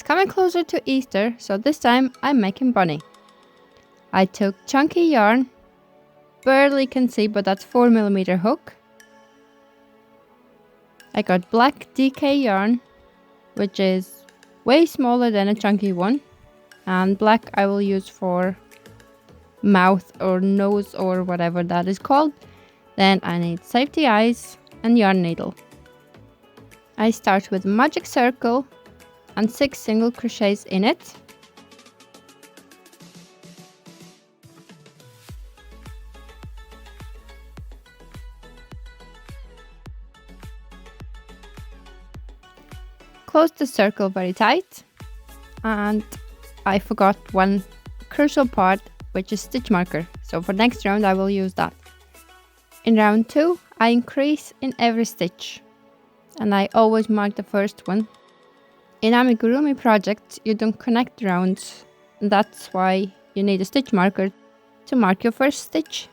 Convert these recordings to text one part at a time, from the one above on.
coming closer to Easter, so this time I'm making bunny. I took chunky yarn, barely can see, but that's 4mm hook. I got black DK yarn, which is way smaller than a chunky one, and black I will use for mouth or nose or whatever that is called. Then I need safety eyes and yarn needle. I start with magic circle and 6 single crochets in it. Close the circle very tight, and I forgot one crucial part, which is stitch marker, so for next round I will use that. In round 2 I increase in every stitch, and I always mark the first one. In amigurumi projects you don't connect rounds, and that's why you need a stitch marker to mark your first stitch.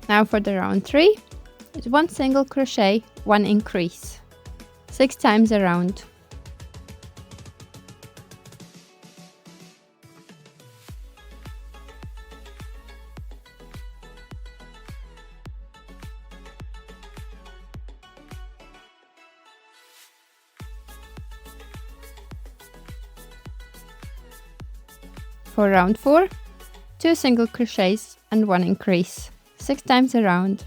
Now for the round 3, it's 1 single crochet, 1 increase, 6 times around. For round 4, 2 single crochets and 1 increase, 6 times around.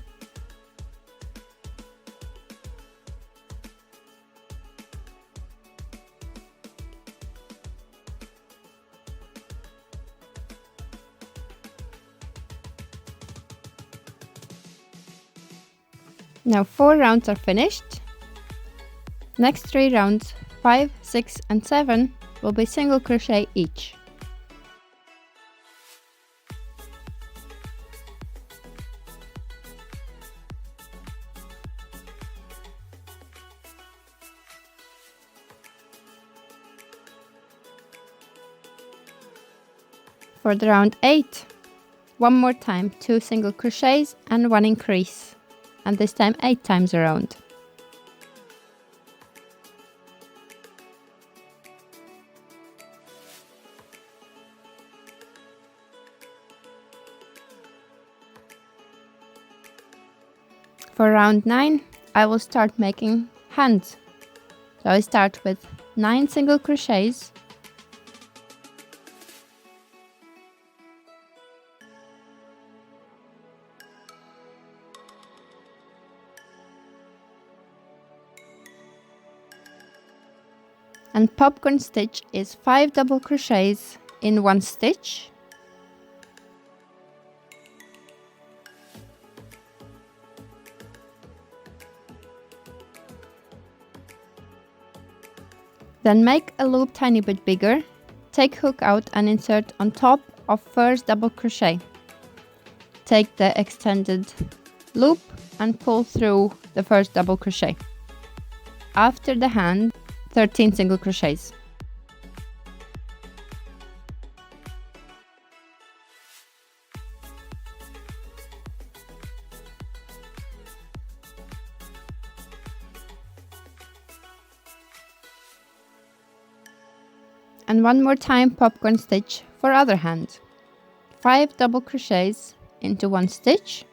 Now 4 rounds are finished. Next 3 rounds, 5, 6 and 7 will be single crochet each. For the round 8, one more time 2 single crochets and 1 increase, and this time 8 times around. For round 9, I will start making hands. So I start with 9 single crochets, and popcorn stitch is 5 double crochets in 1 stitch. Then make a loop tiny bit bigger, take hook out and insert on top of first double crochet. Take the extended loop and pull through the first double crochet. After the hand, 13 single crochets. And one more time popcorn stitch for other hand. 5 double crochets into 1 stitch.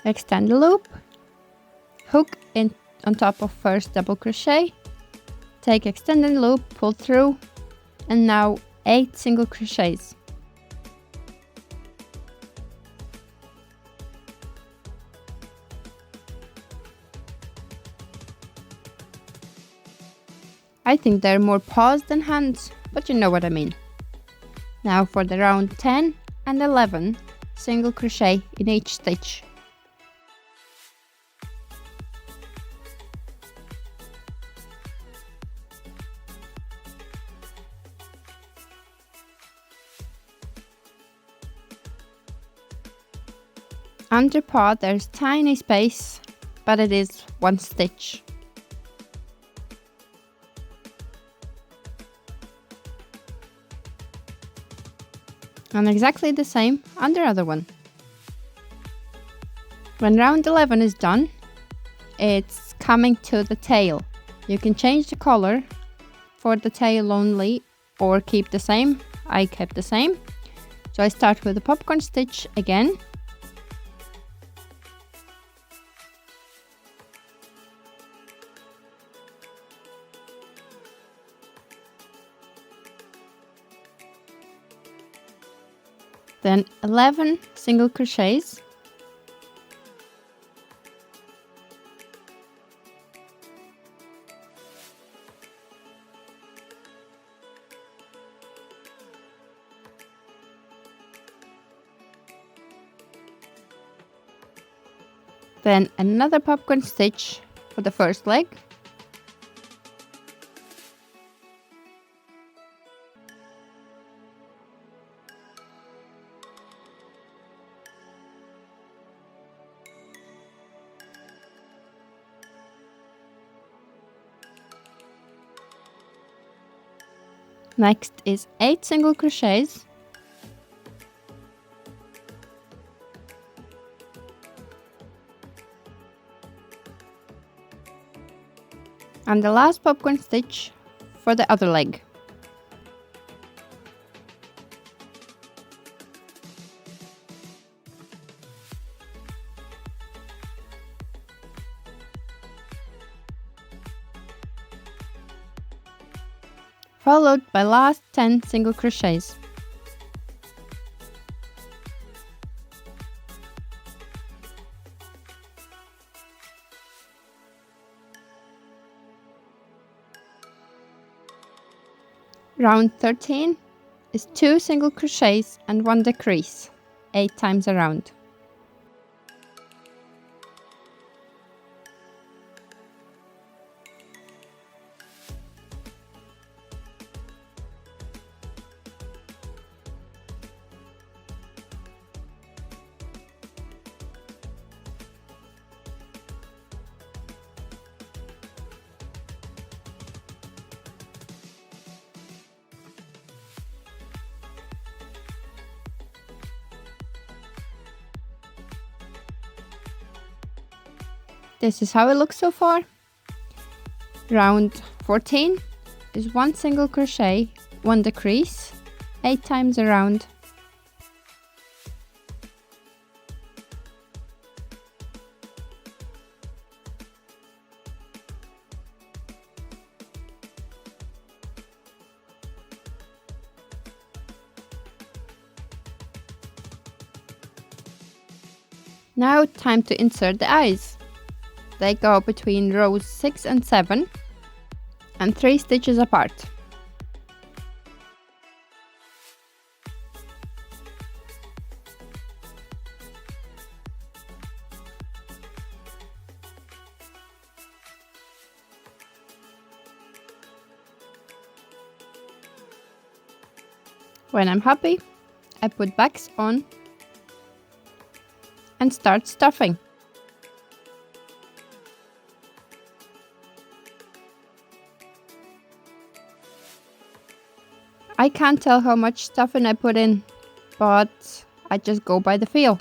Extend the loop, hook in on top of first double crochet, take extended loop, pull through, and now 8 single crochets. I think they're more paws than hands, but you know what I mean. Now for the round 10 and 11, single crochet in each stitch. Under paw there's tiny space, but it is 1 stitch. And exactly the same on the other one. When round 11 is done, it's coming to the tail. You can change the color for the tail only or keep the same. I kept the same. So I start with the popcorn stitch again. Then 11 single crochets. Then another popcorn stitch for the first leg. Next is 8 single crochets. And the last popcorn stitch for the other leg. Followed by last 10 single crochets. Round 13 is 2 single crochets and 1 decrease, 8 times around. This is how it looks so far. Round 14 is 1 single crochet, 1 decrease, 8 times around. Now time to insert the eyes. They go between rows 6 and 7 and 3 stitches apart. When I'm happy, I put backs on and start stuffing. I can't tell how much stuffing I put in, but I just go by the feel.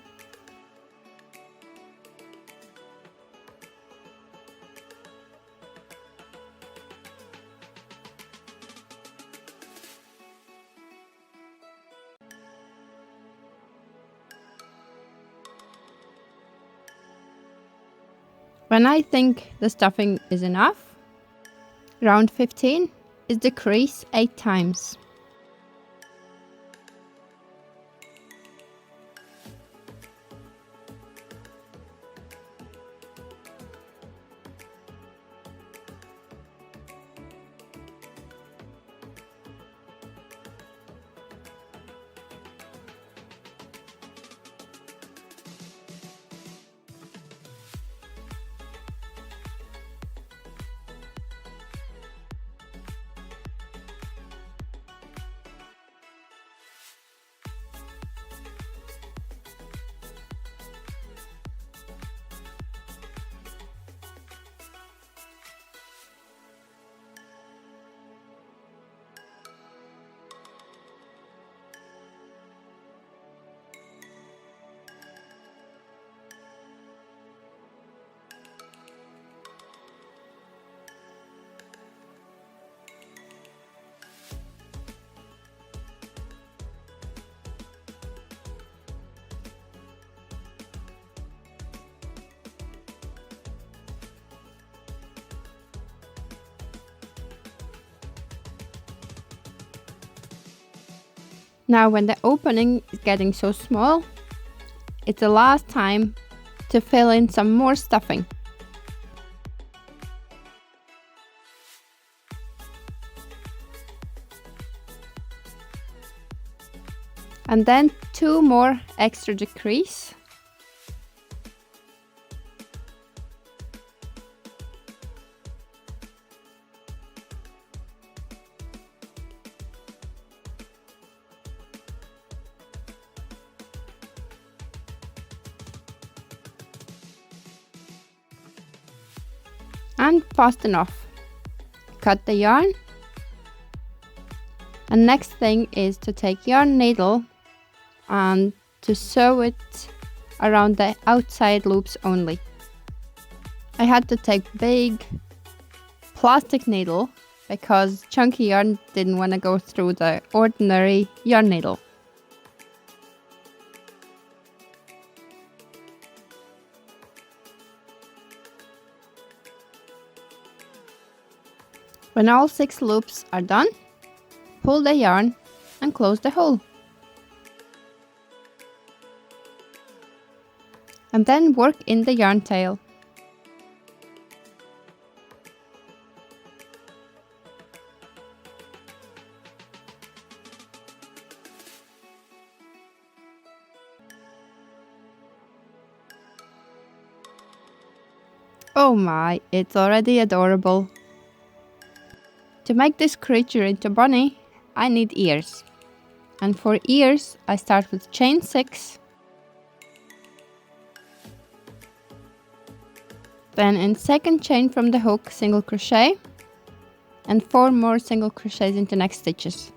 When I think the stuffing is enough, round 15 is decrease 8 times. Now when the opening is getting so small, it's the last time to fill in some more stuffing. And then 2 more extra decrease. And fast enough. Cut the yarn. And next thing is to take yarn needle and to sew it around the outside loops only. I had to take big plastic needle because chunky yarn didn't want to go through the ordinary yarn needle. When all 6 loops are done, pull the yarn and close the hole. And then work in the yarn tail. Oh my, it's already adorable. To make this creature into bunny, I need ears. And for ears, I start with chain 6. Then in second chain from the hook, single crochet. And 4 more single crochets into next stitches.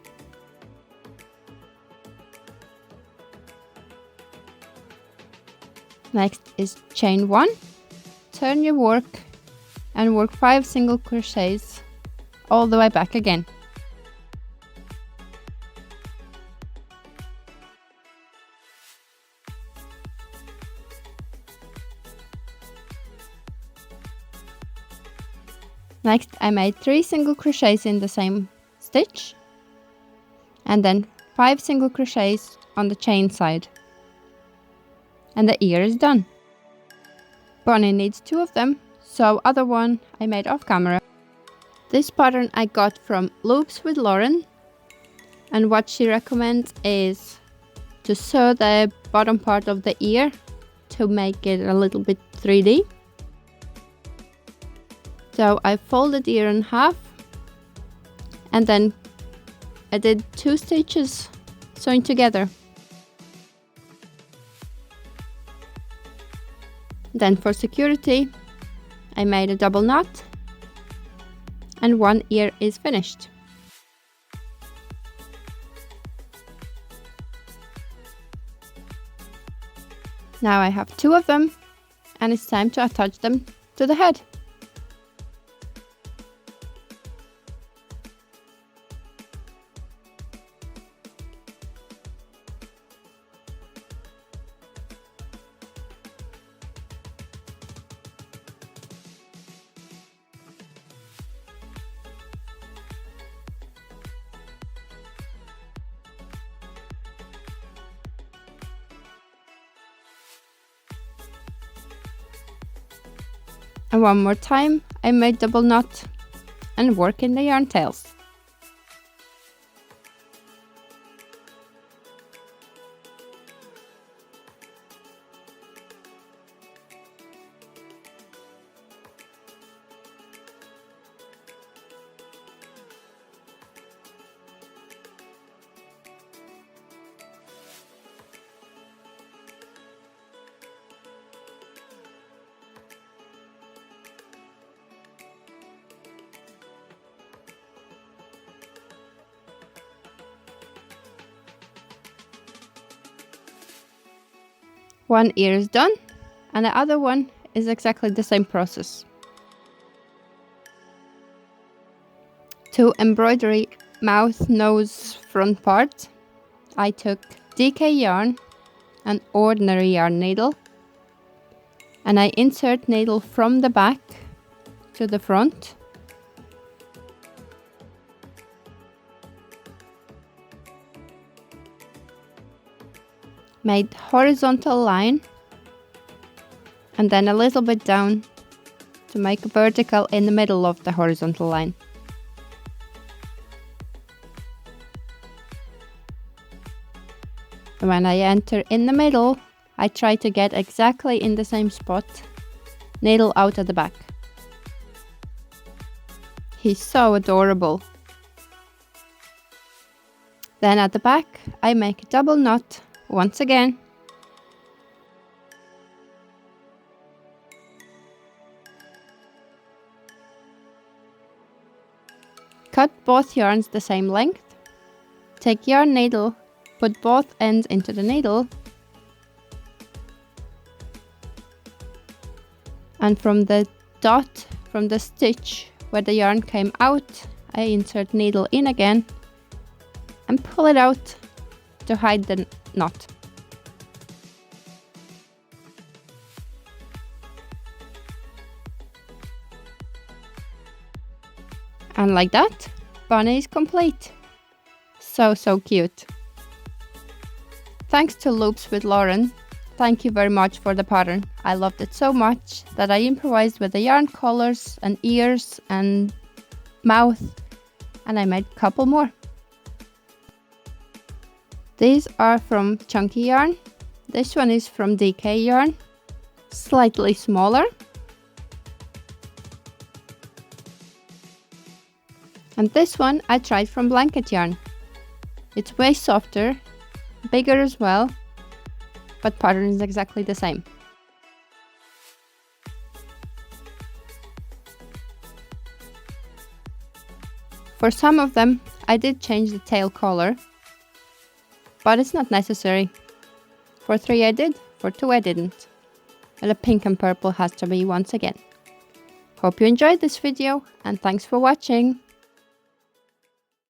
Next is chain 1. Turn your work and work 5 single crochets all the way back again. Next, I made 3 single crochets in the same stitch and then 5 single crochets on the chain side. And the ear is done. Bunny needs 2 of them, so other one I made off camera. This pattern I got from Loops with Lauren, and what she recommends is to sew the bottom part of the ear to make it a little bit 3D. So I folded the ear in half and then I did 2 stitches sewing together. Then for security, I made a double knot and 1 ear is finished. Now I have 2 of them and it's time to attach them to the head. And one more time, I made double knot and work in the yarn tails. One ear is done, and the other one is exactly the same process. To embroidery mouth, nose, front part, I took DK yarn, an ordinary yarn needle, and I insert needle from the back to the front. made horizontal line and then a little bit down to make a vertical in the middle of the horizontal line. When I enter in the middle, I try to get exactly in the same spot, needle out at the back. He's so adorable. Then at the back, I make a double knot once again. Cut both yarns the same length. Take yarn needle, put both ends into the needle, and from the dot from the stitch where the yarn came out, I insert needle in again and pull it out to hide the knot. And like that, Bunny is complete. So cute. Thanks to Loops with Lauren. Thank you very much for the pattern. I loved it so much that I improvised with the yarn colors and ears and mouth, and I made a couple more. These are from Chunky Yarn. This one is from DK Yarn, slightly smaller. And this one I tried from Blanket Yarn. It's way softer, bigger as well, but pattern is exactly the same. For some of them, I did change the tail color, but it's not necessary. For 3 I did, for 2 I didn't. And the pink and purple has to be once again. Hope you enjoyed this video, and thanks for watching.